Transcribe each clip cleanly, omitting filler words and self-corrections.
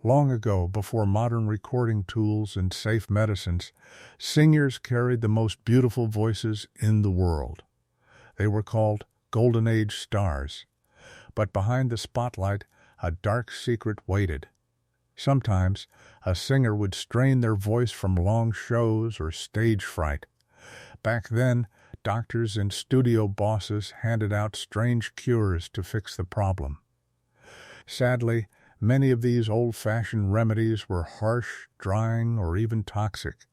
Long ago, before modern recording tools and safe medicines, singers carried the most beautiful voices in the world. They were called Golden Age stars. But behind the spotlight, a dark secret waited. Sometimes, a singer would strain their voice from long shows or stage fright. Back then, doctors and studio bosses handed out strange cures to fix the problem. Sadly, many of these old-fashioned remedies were harsh, drying, or even toxic.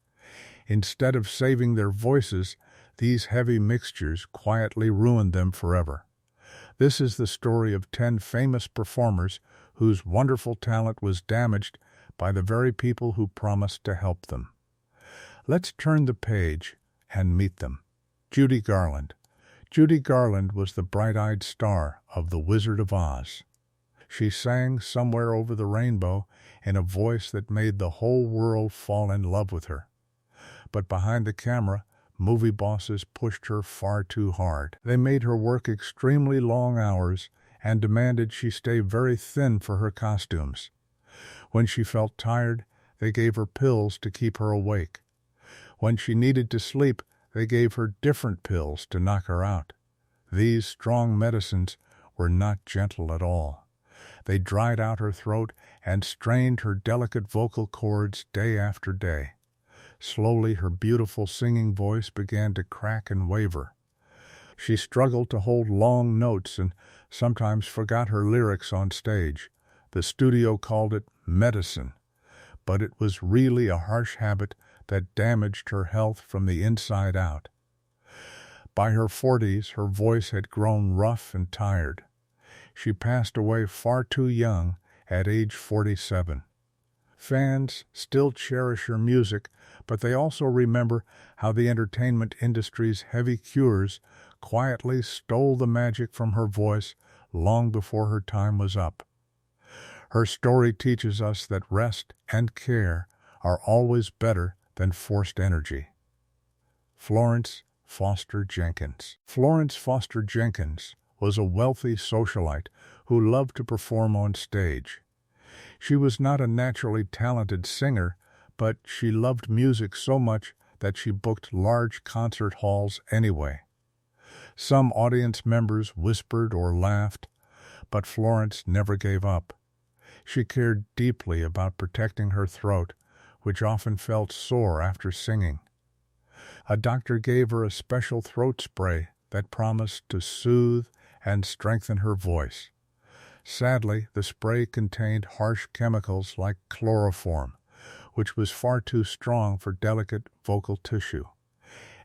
Instead of saving their voices, these heavy mixtures quietly ruined them forever. This is the story of 10 famous performers whose wonderful talent was damaged by the very people who promised to help them. Let's turn the page and meet them. Judy Garland. Judy Garland was the bright-eyed star of The Wizard of Oz. She sang Somewhere Over the Rainbow in a voice that made the whole world fall in love with her. But behind the camera, movie bosses pushed her far too hard. They made her work extremely long hours and demanded she stay very thin for her costumes. When she felt tired, they gave her pills to keep her awake. When she needed to sleep, they gave her different pills to knock her out. These strong medicines were not gentle at all. They dried out her throat and strained her delicate vocal cords day after day. Slowly, her beautiful singing voice began to crack and waver. She struggled to hold long notes and sometimes forgot her lyrics on stage. The studio called it medicine, but it was really a harsh habit that damaged her health from the inside out. By her 40s, her voice had grown rough and tired. She passed away far too young, at age 47. Fans still cherish her music, but they also remember how the entertainment industry's heavy cures quietly stole the magic from her voice long before her time was up. Her story teaches us that rest and care are always better than forced energy. Florence Foster Jenkins. Florence Foster Jenkins was a wealthy socialite who loved to perform on stage. She was not a naturally talented singer, but she loved music so much that she booked large concert halls anyway. Some audience members whispered or laughed, but Florence never gave up. She cared deeply about protecting her throat, which often felt sore after singing. A doctor gave her a special throat spray that promised to soothe and strengthen her voice. Sadly, the spray contained harsh chemicals like chloroform, which was far too strong for delicate vocal tissue.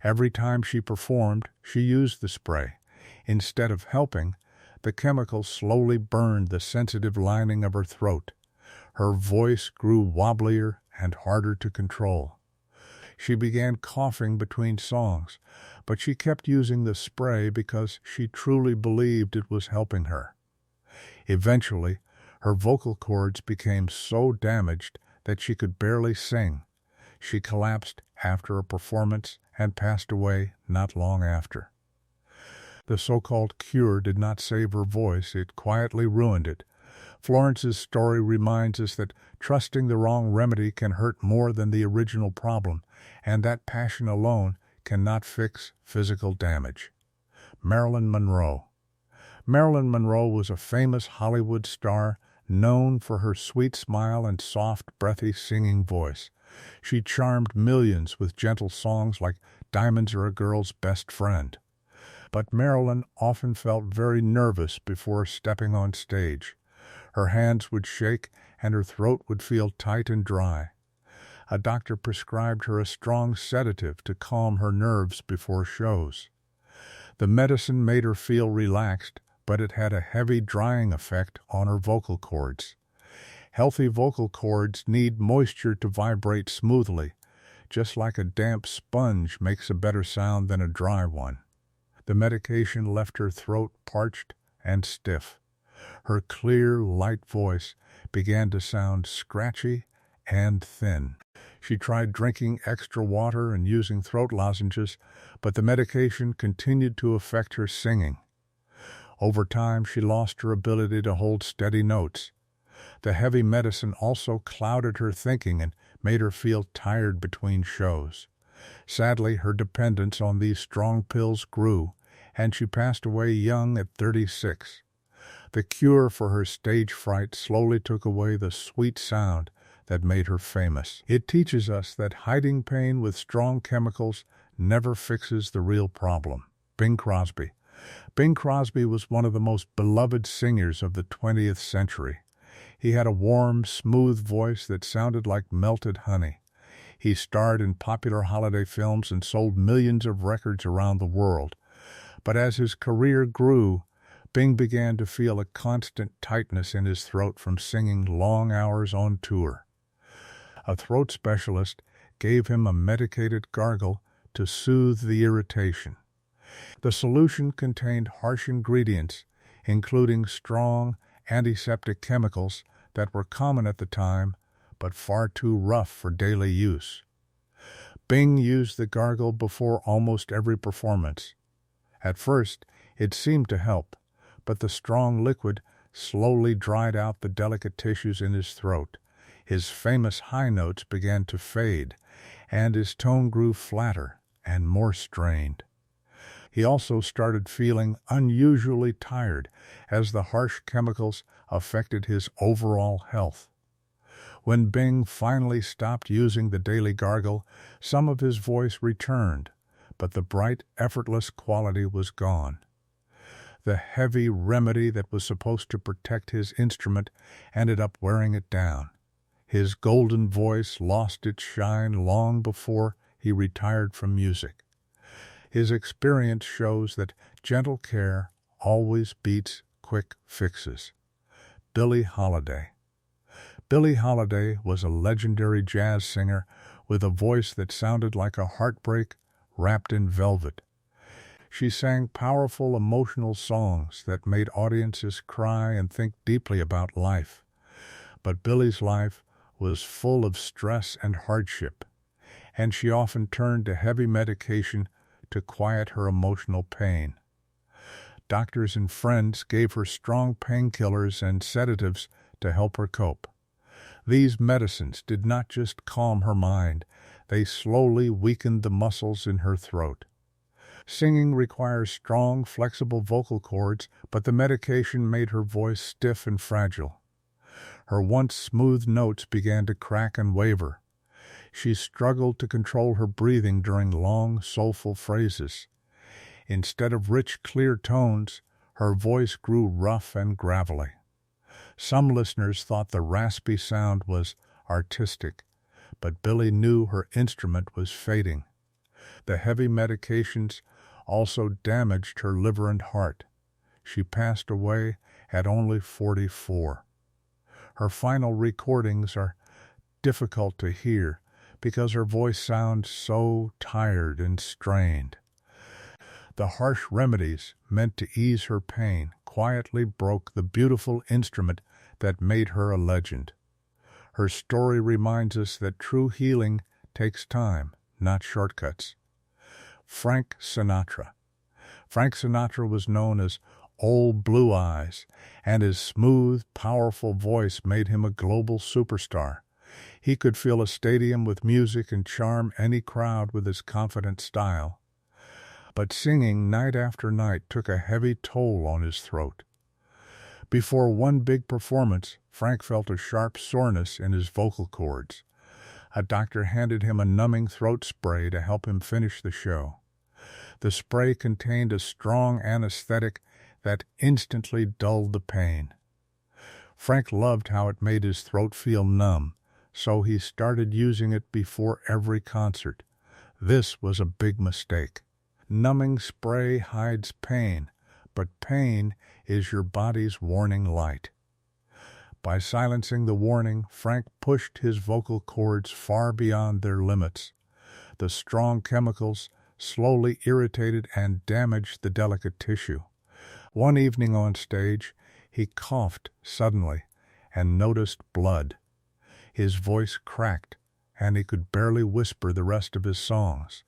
Every time she performed, she used the spray. Instead of helping, the chemical slowly burned the sensitive lining of her throat. Her voice grew wobblier and harder to control. She began coughing between songs, but she kept using the spray because she truly believed it was helping her. Eventually, her vocal cords became so damaged that she could barely sing. She collapsed after a performance and passed away not long after. The so-called cure did not save her voice, it quietly ruined it. Florence's story reminds us that trusting the wrong remedy can hurt more than the original problem, and that passion alone cannot fix physical damage. Marilyn Monroe. Marilyn Monroe was a famous Hollywood star known for her sweet smile and soft, breathy singing voice. She charmed millions with gentle songs like Diamonds Are a Girl's Best Friend. But Marilyn often felt very nervous before stepping on stage. Her hands would shake and her throat would feel tight and dry. A doctor prescribed her a strong sedative to calm her nerves before shows. The medicine made her feel relaxed, but it had a heavy drying effect on her vocal cords. Healthy vocal cords need moisture to vibrate smoothly, just like a damp sponge makes a better sound than a dry one. The medication left her throat parched and stiff. Her clear, light voice began to sound scratchy and thin. She tried drinking extra water and using throat lozenges, but the medication continued to affect her singing. Over time, she lost her ability to hold steady notes. The heavy medicine also clouded her thinking and made her feel tired between shows. Sadly, her dependence on these strong pills grew, and she passed away young at 36. The cure for her stage fright slowly took away the sweet sound that made her famous. It teaches us that hiding pain with strong chemicals never fixes the real problem. Bing Crosby. Bing Crosby was one of the most beloved singers of the 20th century. He had a warm, smooth voice that sounded like melted honey. He starred in popular holiday films and sold millions of records around the world. But as his career grew, Bing began to feel a constant tightness in his throat from singing long hours on tour. A throat specialist gave him a medicated gargle to soothe the irritation. The solution contained harsh ingredients, including strong antiseptic chemicals that were common at the time, but far too rough for daily use. Bing used the gargle before almost every performance. At first, it seemed to help, but the strong liquid slowly dried out the delicate tissues in his throat. His famous high notes began to fade, and his tone grew flatter and more strained. He also started feeling unusually tired as the harsh chemicals affected his overall health. When Bing finally stopped using the daily gargle, some of his voice returned, but the bright, effortless quality was gone. The heavy remedy that was supposed to protect his instrument ended up wearing it down. His golden voice lost its shine long before he retired from music. His experience shows that gentle care always beats quick fixes. Billie Holiday. Billie Holiday was a legendary jazz singer with a voice that sounded like a heartbreak wrapped in velvet. She sang powerful, emotional songs that made audiences cry and think deeply about life. But Billie's life was full of stress and hardship, and she often turned to heavy medication to quiet her emotional pain. Doctors and friends gave her strong painkillers and sedatives to help her cope. These medicines did not just calm her mind, they slowly weakened the muscles in her throat. Singing requires strong, flexible vocal cords, but the medication made her voice stiff and fragile. Her once smooth notes began to crack and waver. She struggled to control her breathing during long, soulful phrases. Instead of rich, clear tones, her voice grew rough and gravelly. Some listeners thought the raspy sound was artistic, but Billie knew her instrument was fading. The heavy medications also damaged her liver and heart. She passed away at only 44. Her final recordings are difficult to hear because her voice sounds so tired and strained. The harsh remedies meant to ease her pain quietly broke the beautiful instrument that made her a legend. Her story reminds us that true healing takes time, not shortcuts. Frank Sinatra. Frank Sinatra was known as Old Blue Eyes, and his smooth, powerful voice made him a global superstar. He could fill a stadium with music and charm any crowd with his confident style. But singing night after night took a heavy toll on his throat. Before one big performance, Frank felt a sharp soreness in his vocal cords. A doctor handed him a numbing throat spray to help him finish the show. The spray contained a strong anesthetic that instantly dulled the pain. Frank loved how it made his throat feel numb, so he started using it before every concert. This was a big mistake. Numbing spray hides pain, but pain is your body's warning light. By silencing the warning, Frank pushed his vocal cords far beyond their limits. The strong chemicals slowly irritated and damaged the delicate tissue. One evening on stage, he coughed suddenly and noticed blood. His voice cracked, and he could barely whisper the rest of his songs.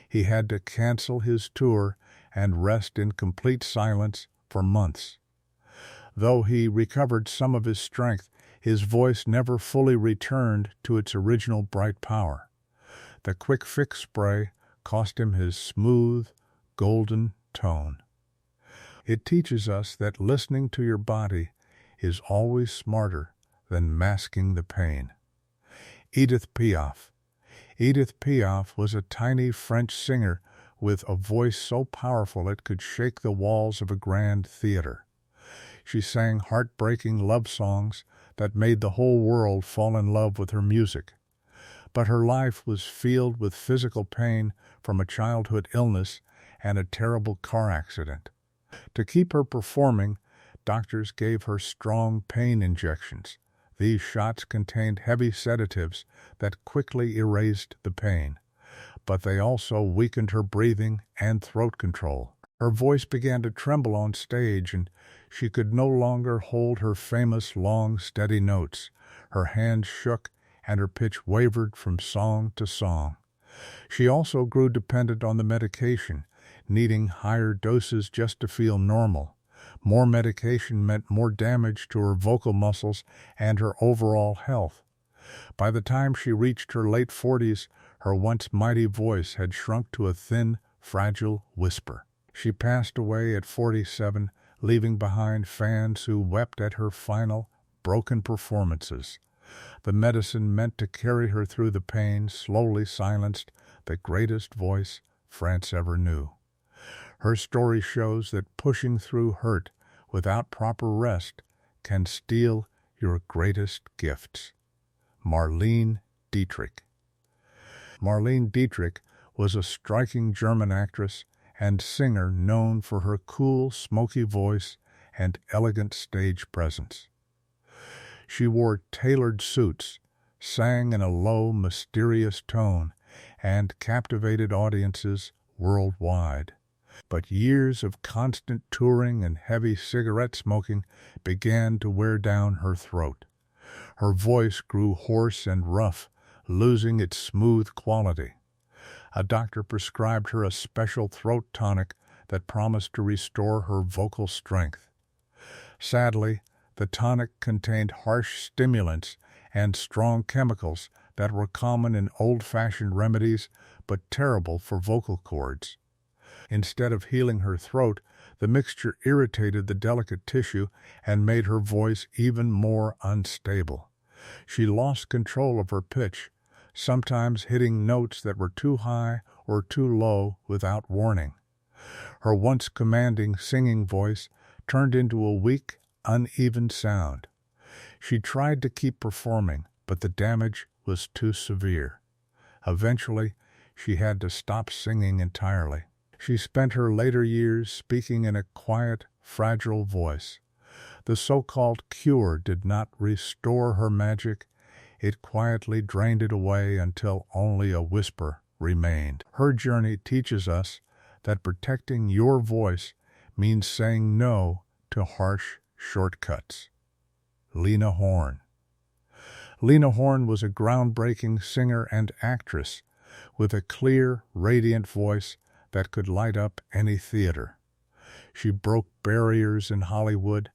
He had to cancel his tour and rest in complete silence for months. Though he recovered some of his strength, His voice never fully returned to its original bright power. The quick fix spray cost him his smooth, golden tone. It teaches us that listening to your body is always smarter than masking the pain. Edith Piaf. Edith Piaf was a tiny French singer with a voice so powerful it could shake the walls of a grand theater. She sang heartbreaking love songs that made the whole world fall in love with her music. But her life was filled with physical pain from a childhood illness and a terrible car accident. To keep her performing, doctors gave her strong pain injections. These shots contained heavy sedatives that quickly erased the pain, but they also weakened her breathing and throat control. Her voice began to tremble on stage, and she could no longer hold her famous long, steady notes. Her hands shook, and her pitch wavered from song to song. She also grew dependent on the medication, needing higher doses just to feel normal. More medication meant more damage to her vocal muscles and her overall health. By the time she reached her late 40s, her once mighty voice had shrunk to a thin, fragile whisper. She passed away at 47, leaving behind fans who wept at her final, broken performances. The medicine meant to carry her through the pain slowly silenced the greatest voice France ever knew. Her story shows that pushing through hurt without proper rest can steal your greatest gifts. Marlene Dietrich. Marlene Dietrich was a striking German actress and singer known for her cool, smoky voice and elegant stage presence. She wore tailored suits, sang in a low, mysterious tone, and captivated audiences worldwide. But years of constant touring and heavy cigarette smoking began to wear down her throat. Her voice grew hoarse and rough, losing its smooth quality. A doctor prescribed her a special throat tonic that promised to restore her vocal strength. Sadly, the tonic contained harsh stimulants and strong chemicals that were common in old-fashioned remedies but terrible for vocal cords. Instead of healing her throat, the mixture irritated the delicate tissue and made her voice even more unstable. She lost control of her pitch, sometimes hitting notes that were too high or too low without warning. Her once commanding singing voice turned into a weak, uneven sound. She tried to keep performing, but the damage was too severe. Eventually, she had to stop singing entirely. She spent her later years speaking in a quiet, fragile voice. The so-called cure did not restore her magic. It quietly drained it away until only a whisper remained. Her journey teaches us that protecting your voice means saying no to harsh shortcuts. Lena Horne. Lena Horne was a groundbreaking singer and actress with a clear, radiant voice that could light up any theater. She broke barriers in Hollywood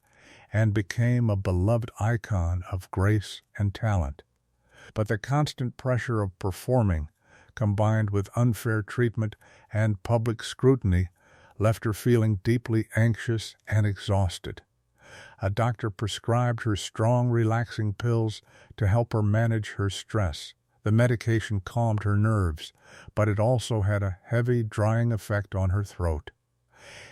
and became a beloved icon of grace and talent. But the constant pressure of performing, combined with unfair treatment and public scrutiny, left her feeling deeply anxious and exhausted. A doctor prescribed her strong, relaxing pills to help her manage her stress. The medication calmed her nerves, but it also had a heavy, drying effect on her throat.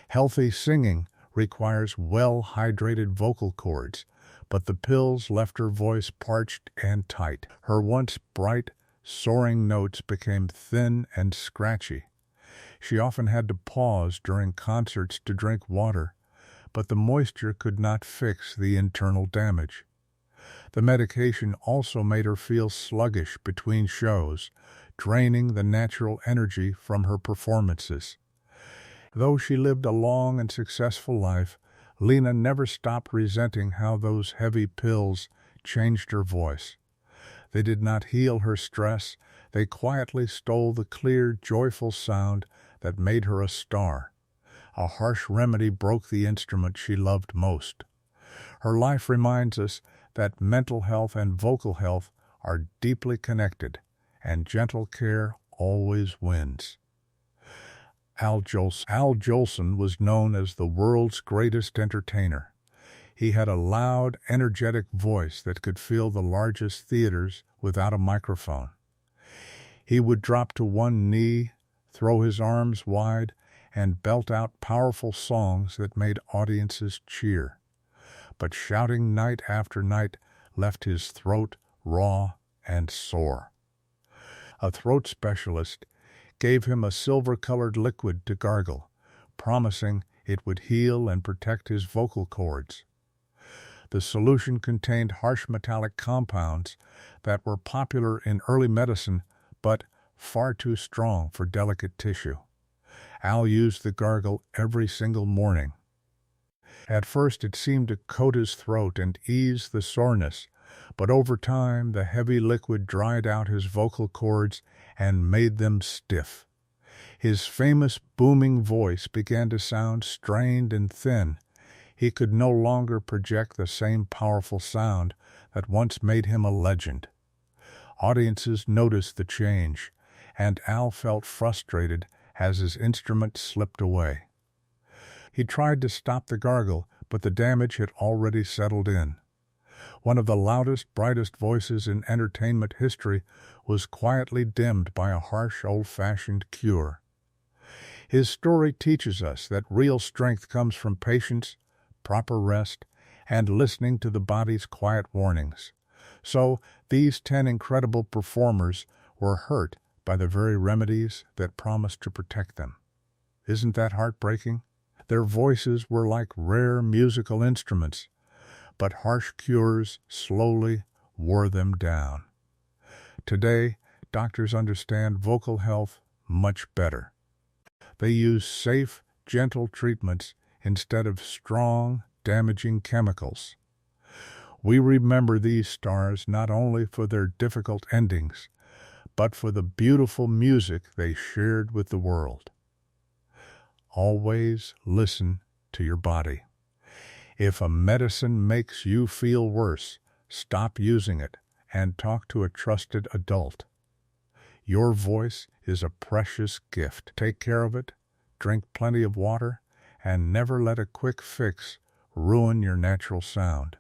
Healthy singing requires well-hydrated vocal cords, but the pills left her voice parched and tight. Her once bright, soaring notes became thin and scratchy. She often had to pause during concerts to drink water, but the moisture could not fix the internal damage. The medication also made her feel sluggish between shows, draining the natural energy from her performances. Though she lived a long and successful life, Lena never stopped resenting how those heavy pills changed her voice. They did not heal her stress. They quietly stole the clear, joyful sound that made her a star. A harsh remedy broke the instrument she loved most. Her life reminds us that mental health and vocal health are deeply connected, and gentle care always wins. Al Jolson was known as the world's greatest entertainer. He had a loud, energetic voice that could fill the largest theaters without a microphone. He would drop to one knee, throw his arms wide, and belt out powerful songs that made audiences cheer. But shouting night after night left his throat raw and sore. A throat specialist gave him a silver-colored liquid to gargle, promising it would heal and protect his vocal cords. The solution contained harsh metallic compounds that were popular in early medicine but far too strong for delicate tissue. Al used the gargle every single morning. At first it seemed to coat his throat and ease the soreness, but over time the heavy liquid dried out his vocal cords and made them stiff. His famous booming voice began to sound strained and thin. He could no longer project the same powerful sound that once made him a legend. Audiences noticed the change, and Al felt frustrated as his instrument slipped away. He tried to stop the gargle, but the damage had already settled in. One of the loudest, brightest voices in entertainment history was quietly dimmed by a harsh, old-fashioned cure. His story teaches us that real strength comes from patience, proper rest, and listening to the body's quiet warnings. So these 10 incredible performers were hurt by the very remedies that promised to protect them. Isn't that heartbreaking? Their voices were like rare musical instruments, but harsh cures slowly wore them down. Today, doctors understand vocal health much better. They use safe, gentle treatments instead of strong, damaging chemicals. We remember these stars not only for their difficult endings, but for the beautiful music they shared with the world. Always listen to your body. If a medicine makes you feel worse, stop using it and talk to a trusted adult. Your voice is a precious gift. Take care of it, drink plenty of water, and never let a quick fix ruin your natural sound.